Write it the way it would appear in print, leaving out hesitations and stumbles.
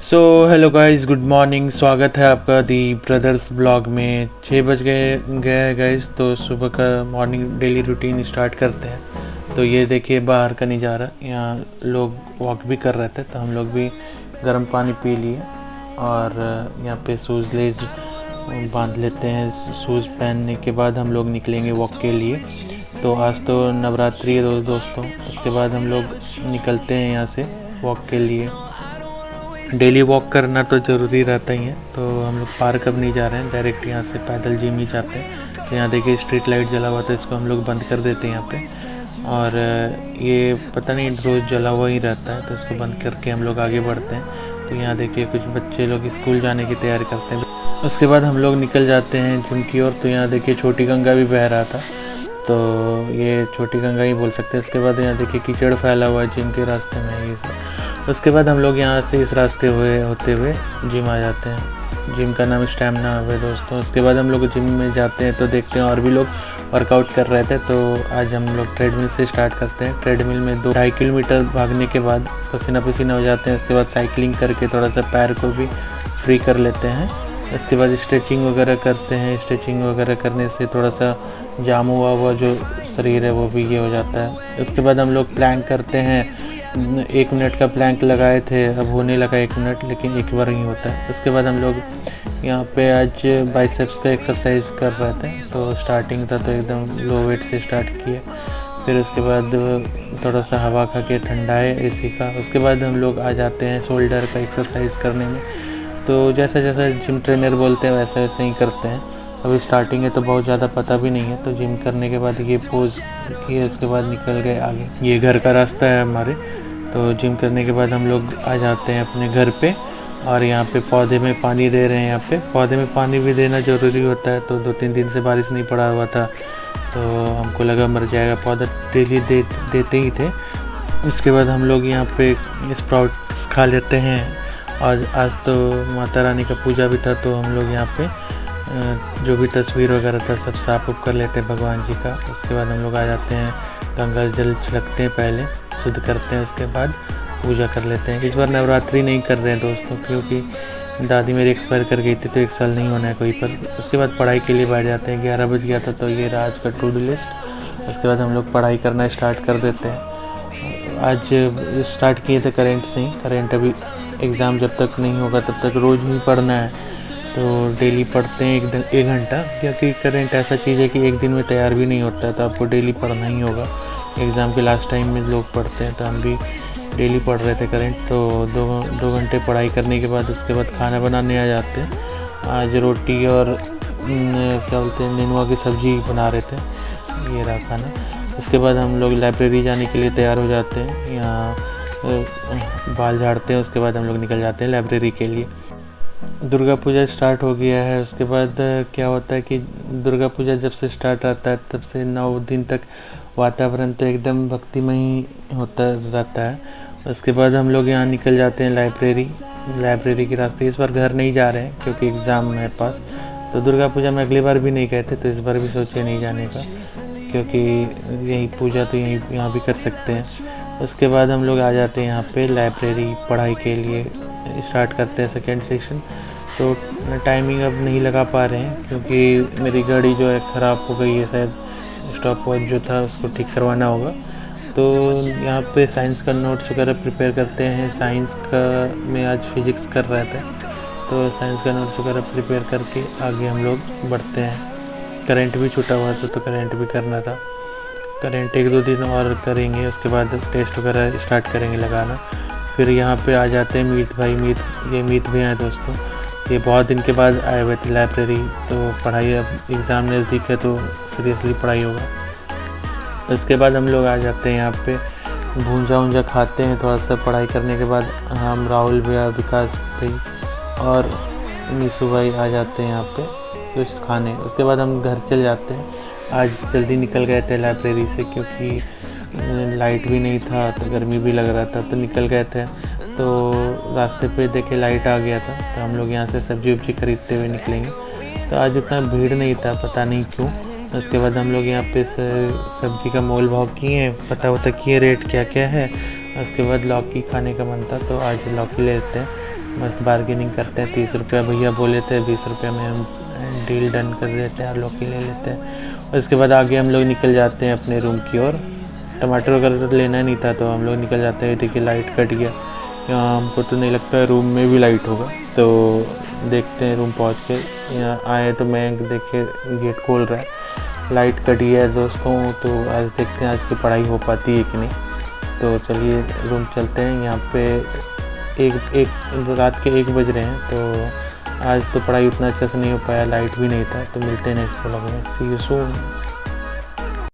So hello guys, good morning. स्वागत है आपका दी ब्रदर्स ब्लॉग में। 6 बज गए है गाइस, तो सुबह का मॉर्निंग डेली रूटीन स्टार्ट करते हैं। तो ये देखिए बाहर का नज़ारा, यहाँ लोग वॉक भी कर रहे थे, तो हम लोग भी गर्म पानी पी लिए और यहाँ पे शूज़ लेज बांध लेते हैं। शूज़ पहनने के बाद हम लोग निकलेंगे वॉक के लिए। तो आज तो नवरात्रि है दोस्तों। उसके बाद हम लोग निकलते हैं यहाँ से वॉक के लिए। डेली वॉक करना तो ज़रूरी रहता ही है, तो हम लोग पार्क अब नहीं जा रहे हैं, डायरेक्ट यहाँ से पैदल जिम ही जाते हैं। तो यहाँ देखिए स्ट्रीट लाइट जला हुआ था, इसको हम लोग बंद कर देते हैं यहाँ पे। और ये पता नहीं रोज़ जला हुआ ही रहता है, तो इसको बंद करके हम लोग आगे बढ़ते हैं। तो यहाँ देखिए कुछ बच्चे लोग स्कूल जाने की तैयारी करते हैं। उसके बाद हम लोग निकल जाते हैं जिम की ओर। तो यहाँ देखिए छोटी गंगा भी बह रहा था, तो ये छोटी गंगा ही बोल सकते हैं। उसके बाद यहाँ देखिए कीचड़ फैला हुआ है जिम के रास्ते में, ये सब। उसके बाद हम लोग यहाँ से इस रास्ते होते हुए जिम आ जाते हैं। जिम का नाम स्टैमिना है दोस्तों। उसके बाद हम लोग जिम में जाते हैं, तो देखते हैं और भी लोग वर्कआउट कर रहे थे। तो आज हम लोग ट्रेडमिल से स्टार्ट करते हैं। ट्रेडमिल में 2-2.5 किलोमीटर भागने के बाद पसीना पसीना हो जाते हैं। उसके बाद साइकिलिंग करके थोड़ा सा पैर को भी फ्री कर लेते हैं। उसके बाद स्ट्रेचिंग वगैरह करते हैं। स्ट्रेचिंग वगैरह करने से थोड़ा सा जाम हुआ जो शरीर है वो भी ये हो जाता है। उसके बाद हम लोग प्लैंक करते हैं। 1 मिनट का प्लैंक लगाए थे, अब होने लगा 1 मिनट, लेकिन एक बार ही होता है। उसके बाद हम लोग यहाँ पे आज बाइसेप्स का एक्सरसाइज कर रहे थे। तो स्टार्टिंग था तो एकदम लो वेट से स्टार्ट किए, फिर उसके बाद थोड़ा सा हवा खा के ठंडाए एसी का। उसके बाद हम लोग आ जाते हैं शोल्डर का एक्सरसाइज करने में। तो जैसा जैसा जिम ट्रेनर बोलते हैं वैसा वैसे ही करते हैं। अभी स्टार्टिंग है तो बहुत ज़्यादा पता भी नहीं है। तो जिम करने के बाद ये पोज किए, उसके बाद निकल गए आगे। ये घर का रास्ता है हमारे। तो जिम करने के बाद हम लोग आ जाते हैं अपने घर पे, और यहाँ पे पौधे में पानी दे रहे हैं। यहाँ पे पौधे में पानी भी देना ज़रूरी होता है। तो 2-3 दिन से बारिश नहीं पड़ा हुआ था, तो हमको लगा मर जाएगा पौधा, डेली देते ही थे। उसके बाद हम लोग यहाँ पे स्प्राउट्स खा लेते हैं। और आज तो माता रानी का पूजा भी था, तो हम लोग यहाँ पे जो भी तस्वीर वगैरह था सब साफ उफ कर लेते हैं भगवान जी का। उसके बाद हम लोग आ जाते हैं, गंगा जल छिड़कते हैं, पहले शुद्ध करते हैं, उसके बाद पूजा कर लेते हैं। इस बार नवरात्रि नहीं कर रहे हैं दोस्तों, क्योंकि दादी मेरी एक्सपायर कर गई थी, तो 1 साल नहीं होना है कोई पर। उसके बाद पढ़ाई के लिए बैठ जाते हैं। 11 बज गया था, तो ये रहा आज का टू डू लिस्ट। उसके बाद हम लोग पढ़ाई करना स्टार्ट कर देते हैं। आज स्टार्ट किए थे करेंट से ही। करेंट अभी एग्ज़ाम जब तक नहीं होगा तब तक रोज़ ही पढ़ना है, तो डेली पढ़ते हैं 1 घंटा। क्योंकि करेंट ऐसा चीज़ है कि एक दिन में तैयार भी नहीं होता है, तो आपको डेली पढ़ना ही होगा। एग्ज़ाम के लास्ट टाइम में लोग पढ़ते हैं, तो हम भी डेली पढ़ रहे थे करेंट। तो 2 घंटे पढ़ाई करने के बाद उसके बाद खाना बनाने आ जाते हैं। आज रोटी और क्या बोलते हैं, नेनुआ की सब्ज़ी बना रहे थे, ये रहा खाना। उसके बाद हम लोग लाइब्रेरी जाने के लिए तैयार हो जाते हैं। यहाँ बाल झाड़ते हैं, उसके बाद हम लोग निकल जाते हैं लाइब्रेरी के लिए। दुर्गा पूजा स्टार्ट हो गया है। उसके बाद क्या होता है कि दुर्गा पूजा जब से स्टार्ट आता है तब से 9 दिन तक वातावरण तो एकदम भक्तिमय ही होता रहता है। उसके बाद हम लोग यहाँ निकल जाते हैं लाइब्रेरी के रास्ते। इस बार घर नहीं जा रहे हैं क्योंकि एग्ज़ाम है पास। तो दुर्गा पूजा में अगली बार भी नहीं गए थे, तो इस बार भी सोचे नहीं जाने का, क्योंकि यही पूजा तो यहाँ भी कर सकते हैं। उसके बाद हम लोग आ जाते हैं यहाँ पे लाइब्रेरी, पढ़ाई के लिए स्टार्ट करते हैं सेकेंड सेक्शन। तो टाइमिंग अब नहीं लगा पा रहे हैं, क्योंकि मेरी गाड़ी जो है ख़राब हो गई है, शायद स्टॉप वॉच जो था उसको ठीक करवाना होगा। तो यहाँ पे साइंस का नोट्स वगैरह प्रिपेयर करते हैं। साइंस का मैं आज फिज़िक्स कर रहा था, तो साइंस का नोट्स वगैरह प्रिपेयर करके आगे हम लोग बढ़ते हैं। करंट भी छूटा हुआ था, तो करंट भी करना था। करंट 1-2 दिन और करेंगे, उसके बाद टेस्ट वगैरह स्टार्ट करेंगे लगाना। फिर यहाँ पे आ जाते हैं मीत भाई। ये मीत भी हैं दोस्तों। ये बहुत दिन के बाद आए हुए थे लाइब्रेरी। तो पढ़ाई, अब एग्ज़ाम नज़दीक है तो सीरियसली पढ़ाई होगा। उसके बाद हम लोग आ जाते हैं यहाँ पे, भूंजा खाते हैं थोड़ा सा पढ़ाई करने के बाद। हम राहुल भैया, विकास भाई और नीसू भाई आ जाते हैं यहाँ पे कुछ खाने। उसके बाद हम घर चले जाते हैं। आज जल्दी निकल गए थे लाइब्रेरी से, क्योंकि लाइट भी नहीं था, तो गर्मी भी लग रहा था, तो निकल गए थे। तो रास्ते पे देखे लाइट आ गया था, तो हम लोग यहाँ से सब्जी वब्जी खरीदते हुए निकलेंगे। तो आज उतना भीड़ नहीं था, पता नहीं क्यों। उसके बाद हम लोग यहाँ पे सब्जी का मोल भाव किए, पता होता किए रेट क्या क्या है। उसके बाद लौकी खाने का मन था, तो आज लौकी ले लेते हैं। मस्त बार्गेनिंग करते हैं। 30 रुपया भैया बोले थे, 20 रुपया में हम डील डन कर देते हैं, लौकी ले लेते हैं। उसके बाद आगे हम लोग निकल जाते हैं अपने रूम की ओर। टमाटर वगैरह तो लेना नहीं था, तो हम लोग निकल जाते हैं। देखिए लाइट कट गया यहाँ, हमको तो नहीं लगता है रूम में भी लाइट होगा, तो देखते हैं। रूम पहुँच के यहाँ आए तो मैं देखे गेट खोल रहा है, लाइट कट गया है दोस्तों। तो आज देखते हैं आज की पढ़ाई हो पाती है कि नहीं। तो चलिए रूम चलते हैं। यहाँ पे एक रात के 1 बज रहे हैं, तो आज तो पढ़ाई उतना अच्छे से नहीं हो पाया, लाइट भी नहीं था। तो मिलते हैं नेक्स्ट व्लॉग में। सी यू सून।